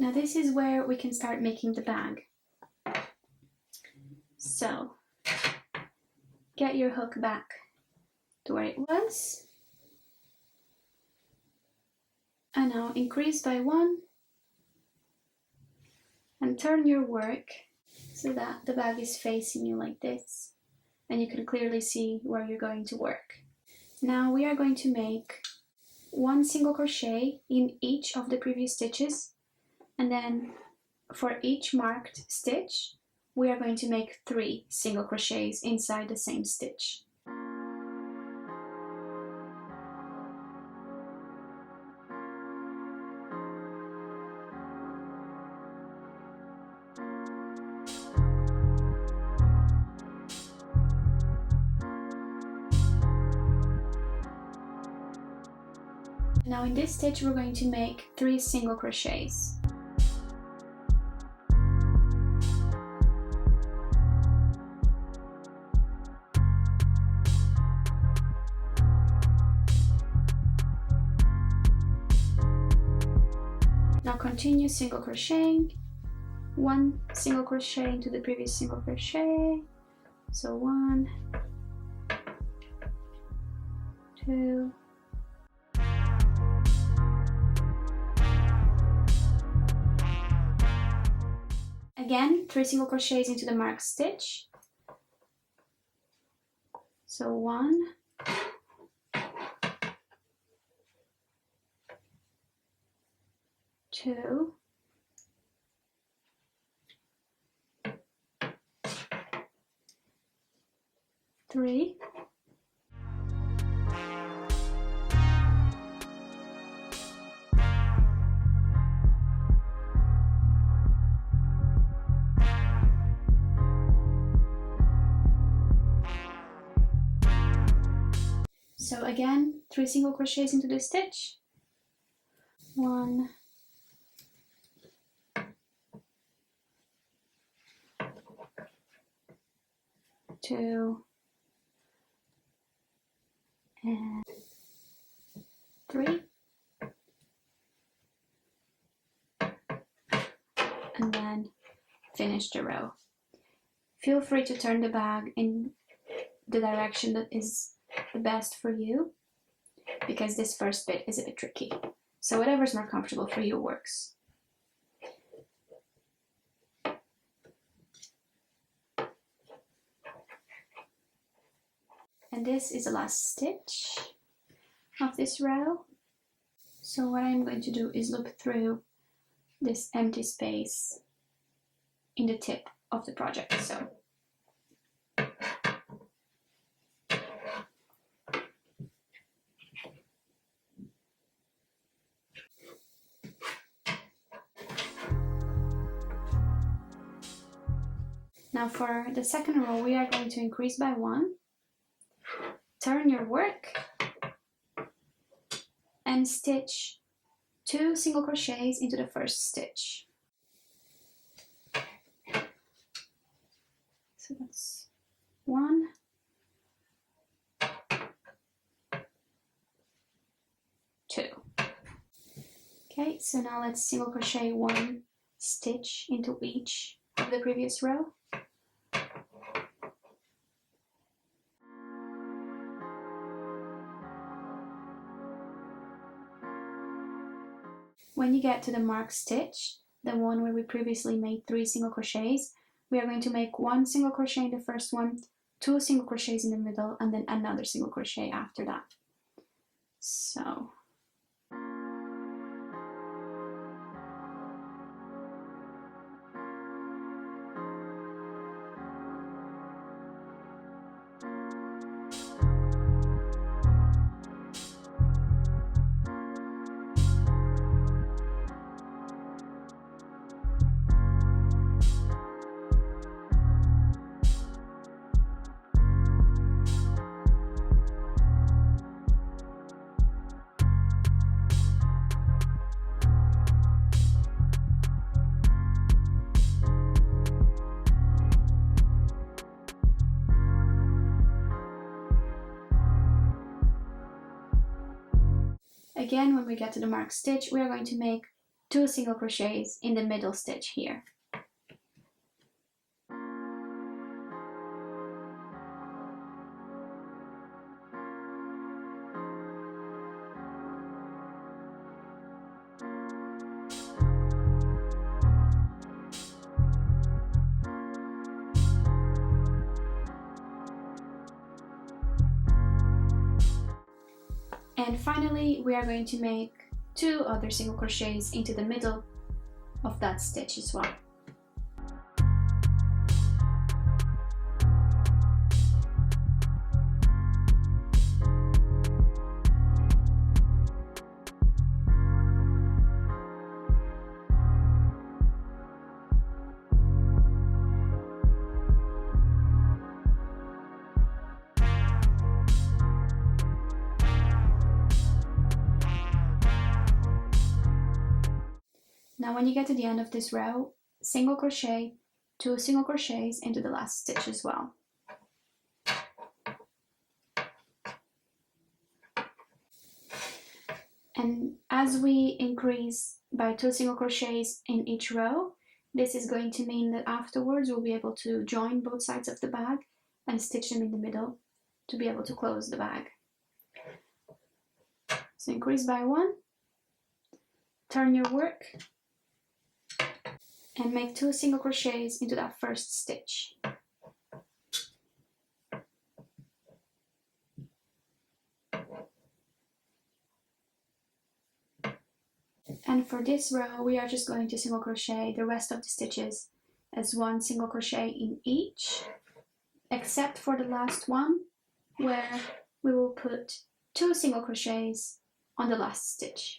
Now this is where we can start making the bag. So get your hook back to where it was, and now increase by 1 and turn your work so that the bag is facing you like this, and you can clearly see where you're going to work. Now we are going to make 1 single crochet in each of the previous stitches, and then for each marked stitch we are going to make 3 single crochets inside the same stitch. Now in this stitch we're going to make 3 single crochets. Now continue single crocheting, 1 single crochet into the previous single crochet, so 1, 2, again 3 single crochets into the marked stitch, so 1, 2, 3, so again 3 single crochets into the stitch, 1, 2, and 3, and then finish the row. Feel free to turn the bag in the direction that is the best for you, because this first bit is a bit tricky. So whatever's more comfortable for you works. And this is the last stitch of this row. So what I'm going to do is loop through this empty space in the tip of the project. So now for the second row we are going to increase by 1, turn your work and stitch 2 single crochets into the first stitch. So that's 1, 2. Okay, so now let's single crochet 1 stitch into each of the previous row. When you get to the marked stitch, the one where we previously made 3 single crochets, we are going to make 1 single crochet in the first one, 2 single crochets in the middle, and then another single crochet after that. So again, when we get to the marked stitch, we are going to make 2 single crochets in the middle stitch here. And finally, we are going to make 2 other single crochets into the middle of that stitch as well. Now when you get to the end of this row, single crochet, 2 single crochets into the last stitch as well. And as we increase by 2 single crochets in each row, this is going to mean that afterwards we'll be able to join both sides of the bag and stitch them in the middle to be able to close the bag. So increase by 1, turn your work, and make 2 single crochets into that first stitch. And for this row, we are just going to single crochet the rest of the stitches as 1 single crochet in each, except for the last one, where we will put 2 single crochets on the last stitch.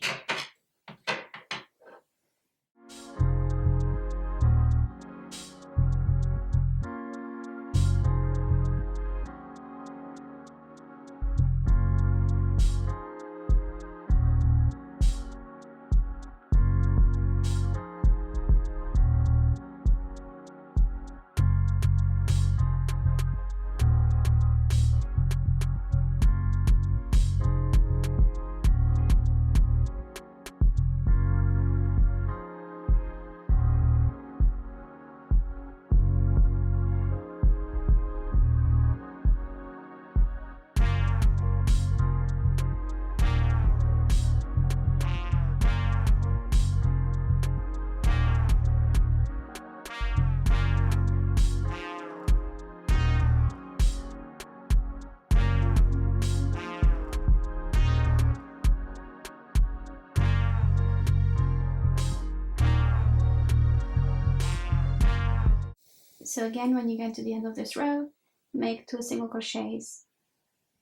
So again, when you get to the end of this row, make 2 single crochets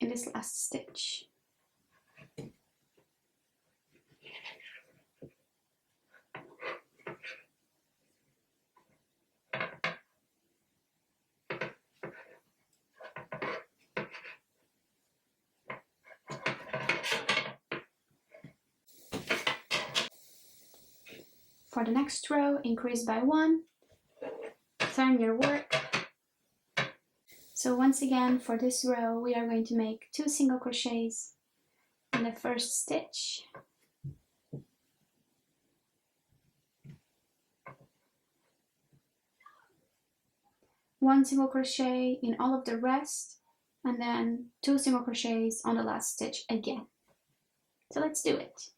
in this last stitch. For the next row, increase by 1, turn your work. So once again, for this row, we are going to make 2 single crochets in the first stitch. One single crochet in all of the rest, and then 2 single crochets on the last stitch again. So let's do it.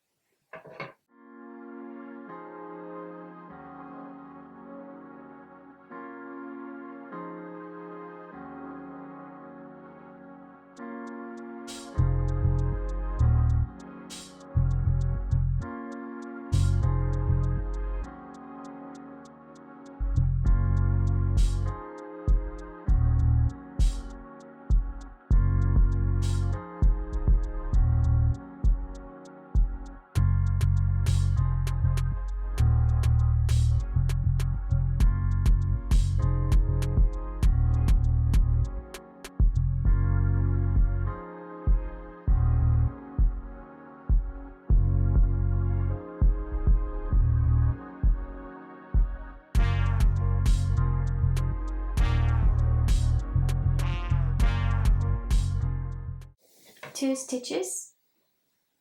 Two stitches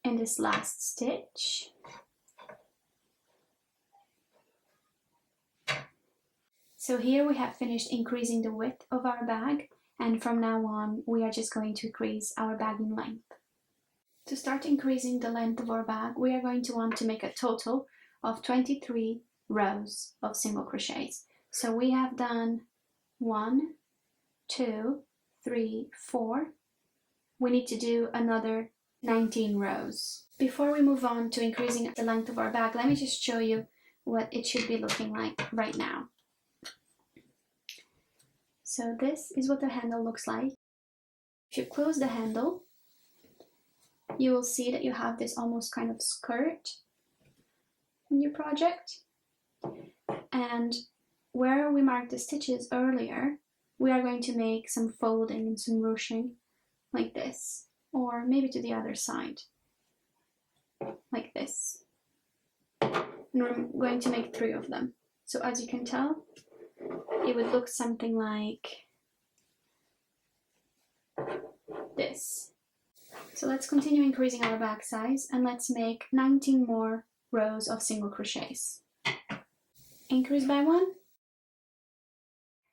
in this last stitch, So here we have finished increasing the width of our bag, and from now on we are just going to increase our bag in length. To start increasing the length of our bag, we are going to want to make a total of 23 rows of single crochets. So we have done 1, 2, 3, 4. We need to do another 19 rows. Before we move on to increasing the length of our bag, let me just show you what it should be looking like right now. So this is what the handle looks like. If you close the handle, you will see that you have this almost kind of skirt in your project. And where we marked the stitches earlier, we are going to make some folding and some ruching like this, or maybe to the other side, like this. And we're going to make 3 of them. So as you can tell, it would look something like this. So let's continue increasing our bag size, and let's make 19 more rows of single crochets. Increase by 1.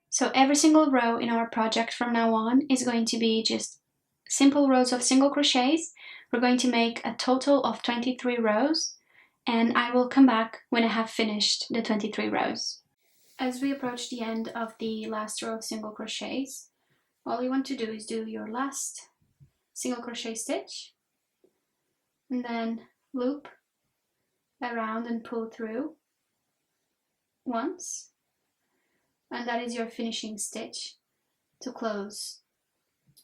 So every single row in our project from now on is going to be just simple rows of single crochets. We're going to make a total of 23 rows, and I will come back when I have finished the 23 rows. As we approach the end of the last row of single crochets, all you want to do is do your last single crochet stitch, and then loop around and pull through once, and that is your finishing stitch to close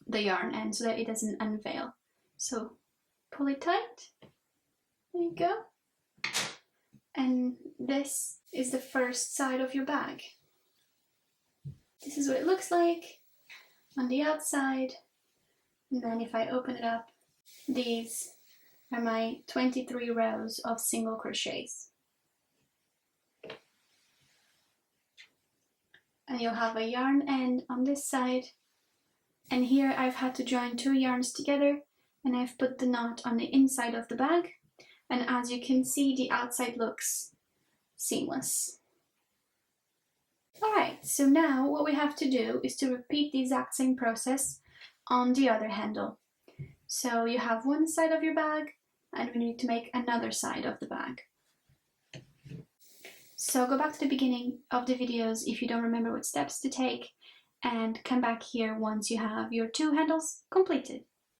the yarn end so that it doesn't unveil. So pull it tight, there you go, and this is the first side of your bag. This is what it looks like on the outside. And then if I open it up, these are my 23 rows of single crochets. And you'll have a yarn end on this side. And here I've had to join 2 yarns together, and I've put the knot on the inside of the bag. And as you can see, the outside looks seamless. Alright, so now what we have to do is to repeat the exact same process on the other handle. So you have one side of your bag, and we need to make another side of the bag. So go back to the beginning of the videos if you don't remember what steps to take, and come back here once you have your 2 handles completed.